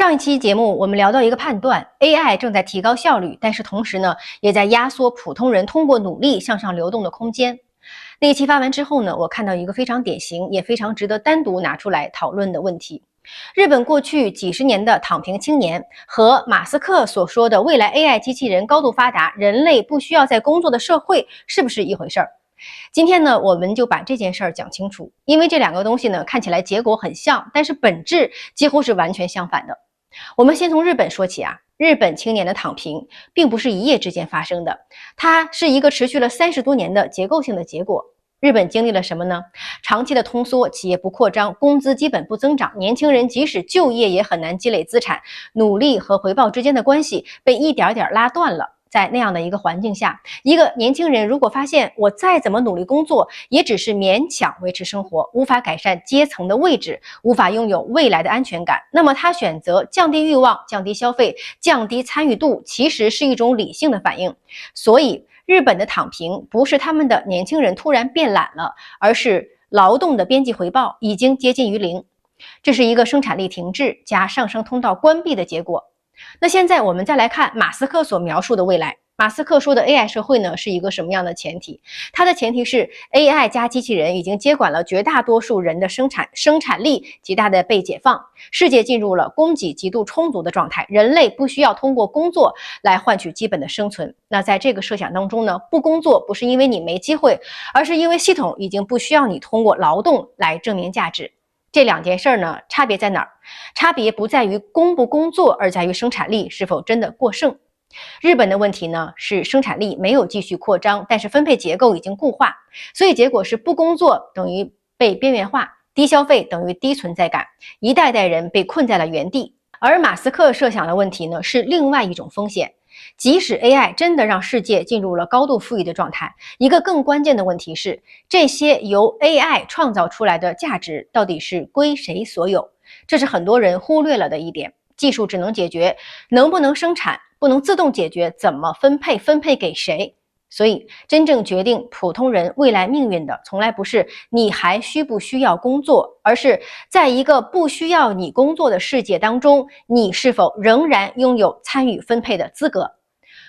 上一期节目我们聊到一个判断 ，AI 正在提高效率，但是同时呢，也在压缩普通人通过努力向上流动的空间。那一期发完之后呢，我看到一个非常典型，也非常值得单独拿出来讨论的问题：日本过去几十年的躺平青年和马斯克所说的未来 AI 机器人高度发达，人类不需要再工作的社会，是不是一回事儿？今天呢，我们就把这件事儿讲清楚，因为这两个东西呢，看起来结果很像，但是本质几乎是完全相反的。我们先从日本说起啊，日本青年的躺平并不是一夜之间发生的，它是一个持续了30多年的结构性的结果。日本经历了什么呢？长期的通缩，企业不扩张，工资基本不增长，年轻人即使就业也很难积累资产，努力和回报之间的关系被一点点拉断了。在那样的一个环境下，一个年轻人如果发现我再怎么努力工作，也只是勉强维持生活，无法改善阶层的位置，无法拥有未来的安全感，那么他选择降低欲望、降低消费、降低参与度，其实是一种理性的反应。所以日本的躺平不是他们的年轻人突然变懒了，而是劳动的边际回报已经接近于零，这是一个生产力停滞加上升通道关闭的结果。那现在我们再来看马斯克所描述的未来。马斯克说的 AI 社会呢，是一个什么样的前提？它的前提是 AI 加机器人已经接管了绝大多数人的生产力极大的被解放，世界进入了供给极度充足的状态，人类不需要通过工作来换取基本的生存。那在这个设想当中呢，不工作不是因为你没机会，而是因为系统已经不需要你通过劳动来证明价值。这两件事呢，差别在哪儿？差别不在于工不工作，而在于生产力是否真的过剩。日本的问题呢，是生产力没有继续扩张，但是分配结构已经固化，所以结果是不工作等于被边缘化，低消费等于低存在感，一代代人被困在了原地。而马斯克设想的问题呢，是另外一种风险。即使 AI 真的让世界进入了高度富裕的状态，一个更关键的问题是，这些由 AI 创造出来的价值到底是归谁所有？这是很多人忽略了的一点。技术只能解决能不能生产，不能自动解决怎么分配给谁。所以真正决定普通人未来命运的，从来不是你还需不需要工作，而是在一个不需要你工作的世界当中，你是否仍然拥有参与分配的资格。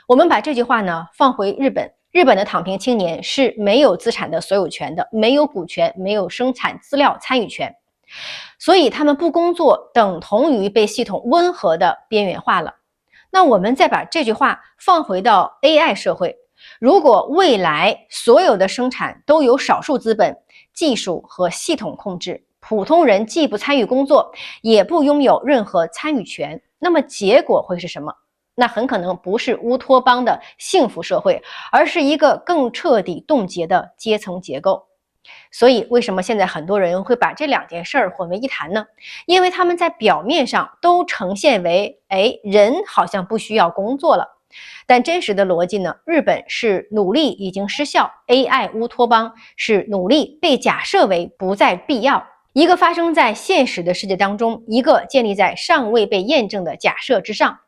我们把这句话呢放回日本，日本的躺平青年是没有资产的所有权的，没有股权，没有生产资料参与权，所以他们不工作等同于被系统温和的边缘化了。那我们再把这句话放回到 AI 社会，如果未来所有的生产都由少数资本、技术和系统控制，普通人既不参与工作，也不拥有任何参与权，那么结果会是什么？那很可能不是乌托邦的幸福社会，而是一个更彻底冻结的阶层结构。所以为什么现在很多人会把这两件事儿混为一谈呢？因为他们在表面上都呈现为人好像不需要工作了，但真实的逻辑呢，日本是努力已经失效， AI 乌托邦是努力被假设为不再必要。一个发生在现实的世界当中，一个建立在尚未被验证的假设之上。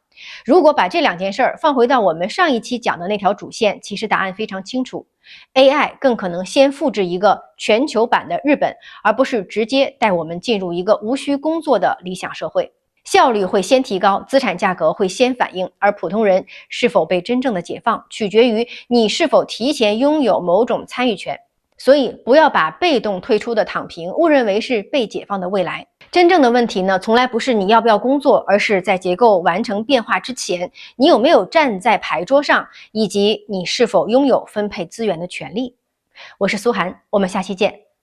如果把这两件事儿放回到我们上一期讲的那条主线，其实答案非常清楚。AI 更可能先复制一个全球版的日本，而不是直接带我们进入一个无需工作的理想社会。效率会先提高，资产价格会先反应，而普通人是否被真正的解放，取决于你是否提前拥有某种参与权。所以不要把被动退出的躺平误认为是被解放的未来。真正的问题呢，从来不是你要不要工作，而是在结构完成变化之前，你有没有站在牌桌上，以及你是否拥有分配资源的权利。我是苏涵，我们下期见。